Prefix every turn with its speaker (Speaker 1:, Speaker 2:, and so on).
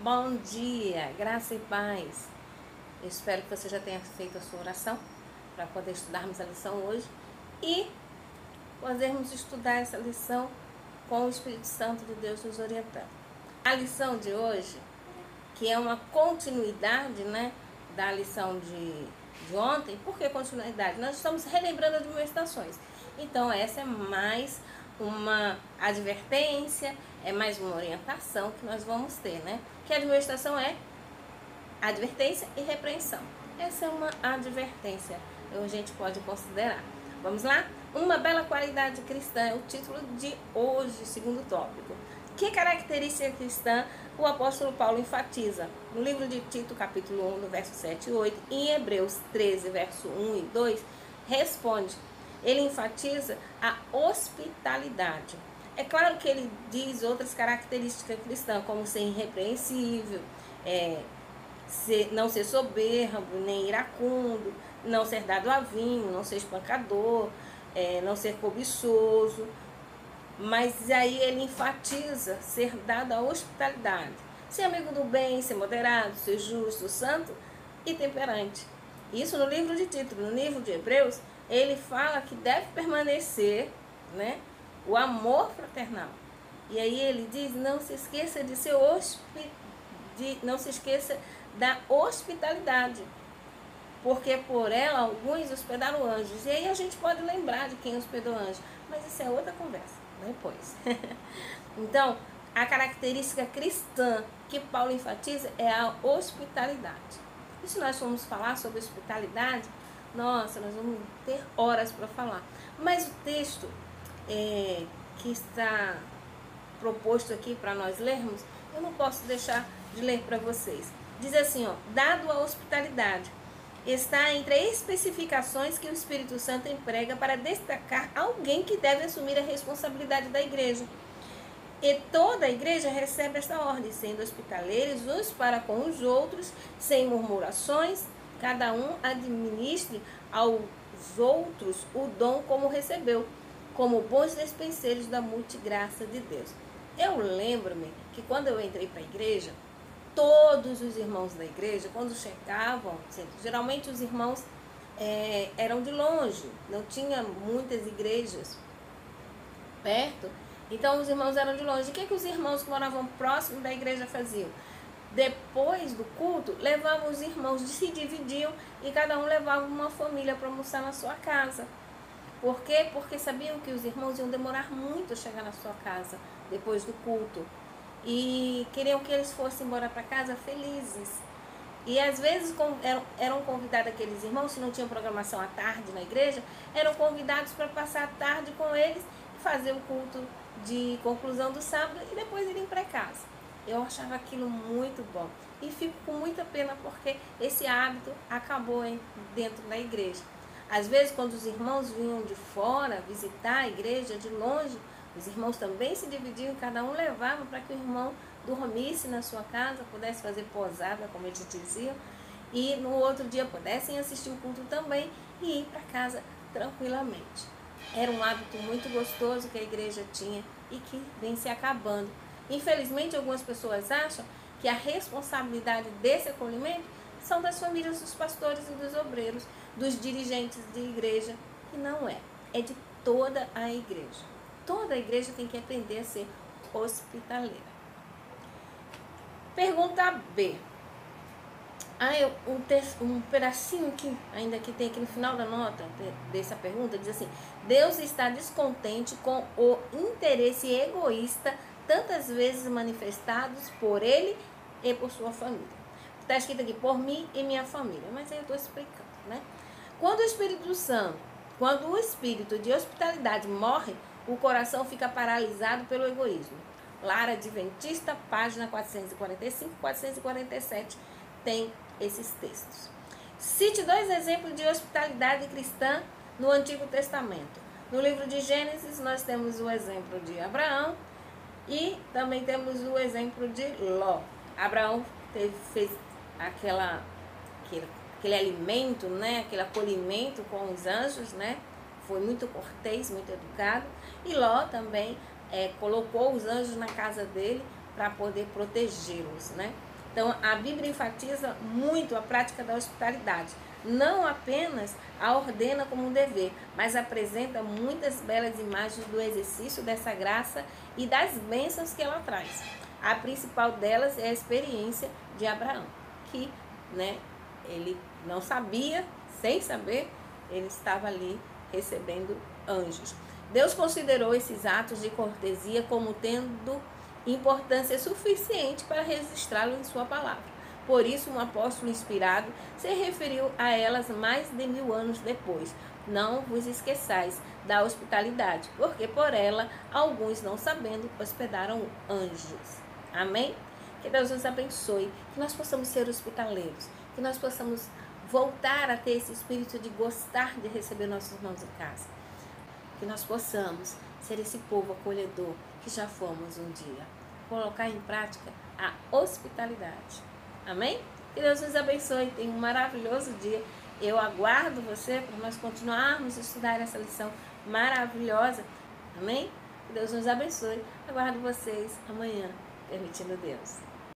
Speaker 1: Bom dia, graça e paz. Eu espero que você já tenha feito a sua oração para poder estudarmos a lição hoje e podermos estudar essa lição com o Espírito Santo de Deus nos orientando. A lição de hoje, que é uma continuidade, da lição de ontem. Por que continuidade? Nós estamos relembrando admoestações. Então essa é mais uma advertência, é mais uma orientação que nós vamos ter, Que a admoestação é advertência e repreensão. Essa é uma advertência, a gente pode considerar. Vamos lá? Uma bela qualidade cristã é o título de hoje, segundo tópico. Que característica cristã o apóstolo Paulo enfatiza? No livro de Tito, capítulo 1, no verso 7 e 8, e em Hebreus 13, verso 1 e 2, responde. Ele enfatiza a hospitalidade. É claro que ele diz outras características cristãs, como ser irrepreensível, não ser soberbo, nem iracundo, não ser dado a vinho, não ser espancador, não ser cobiçoso. Mas aí ele enfatiza ser dado a hospitalidade, ser amigo do bem, ser moderado, ser justo, santo e temperante. Isso no livro de Tito. No livro de Hebreus, ele fala que deve permanecer, o amor fraternal. E aí ele diz: não se esqueça de ser não se esqueça da hospitalidade, porque por ela alguns hospedaram anjos. E aí a gente pode lembrar de quem hospedou anjos, mas isso é outra conversa depois. Então, a característica cristã que Paulo enfatiza é a hospitalidade. E se nós formos falar sobre hospitalidade, nossa, nós vamos ter horas para falar. Mas o texto que está proposto aqui para nós lermos, eu não posso deixar de ler para vocês. Diz assim, dado a hospitalidade, está entre as especificações que o Espírito Santo emprega para destacar alguém que deve assumir a responsabilidade da igreja. E toda a igreja recebe esta ordem, sendo hospitaleiros uns para com os outros, sem murmurações, cada um administre aos outros o dom como recebeu, como bons despenseiros da multigraça de Deus. Eu lembro-me que quando eu entrei para a igreja, todos os irmãos da igreja, quando chegavam, geralmente os irmãos eram de longe, não tinha muitas igrejas perto, então os irmãos eram de longe. O que os irmãos que moravam próximo da igreja faziam? Depois do culto, levavam os irmãos, se dividiam e cada um levava uma família para almoçar na sua casa. Por quê? Porque sabiam que os irmãos iam demorar muito a chegar na sua casa depois do culto. E queriam que eles fossem embora para casa felizes. E às vezes eram convidados aqueles irmãos, se não tinham programação à tarde na igreja, eram convidados para passar a tarde com eles e fazer o culto de conclusão do sábado e depois irem para casa. Eu achava aquilo muito bom e fico com muita pena porque esse hábito acabou dentro da igreja. Às vezes, quando os irmãos vinham de fora visitar a igreja de longe, os irmãos também se dividiam, cada um levava para que o irmão dormisse na sua casa, pudesse fazer posada, como eles diziam, e no outro dia pudessem assistir o culto também e ir para casa tranquilamente. Era um hábito muito gostoso que a igreja tinha e que vem se acabando. Infelizmente, algumas pessoas acham que a responsabilidade desse acolhimento são das famílias dos pastores e dos obreiros, dos dirigentes de igreja, e não é. É de toda a igreja. Toda a igreja tem que aprender a ser hospitaleira. Pergunta B. Um pedacinho aqui, ainda que tem aqui no final da nota dessa pergunta, diz assim: Deus está descontente com o interesse egoísta tantas vezes manifestados por ele e por sua família. Está escrito aqui, por mim e minha família, mas aí eu estou explicando, Quando o espírito de hospitalidade morre, o coração fica paralisado pelo egoísmo. Lar Adventista, página 445 e 447, tem esses textos. Cite 2 exemplos de hospitalidade cristã no Antigo Testamento. No livro de Gênesis, nós temos o exemplo de Abraão e também temos o exemplo de Ló. Abraão fez aquele alimento, aquele acolhimento com os anjos, foi muito cortês, muito educado. E Ló também colocou os anjos na casa dele para poder protegê-los, Então, a Bíblia enfatiza muito a prática da hospitalidade. Não apenas a ordena como um dever, mas apresenta muitas belas imagens do exercício dessa graça e das bênçãos que ela traz. A principal delas é a experiência de Abraão, que, ele não sabia, sem saber, ele estava ali recebendo anjos. Deus considerou esses atos de cortesia como tendo importância suficiente para registrá-lo em sua palavra. Por isso, um apóstolo inspirado se referiu a elas mais de 1000 anos depois. Não vos esqueçais da hospitalidade, porque por ela, alguns não sabendo, hospedaram anjos. Amém? Que Deus nos abençoe, que nós possamos ser hospitaleiros, que nós possamos voltar a ter esse espírito de gostar de receber nossos irmãos em casa. Que nós possamos ser esse povo acolhedor que já fomos um dia. Colocar em prática a hospitalidade. Amém? Que Deus nos abençoe. Tenha um maravilhoso dia. Eu aguardo você para nós continuarmos a estudar essa lição maravilhosa. Amém? Que Deus nos abençoe. Aguardo vocês amanhã, permitindo Deus.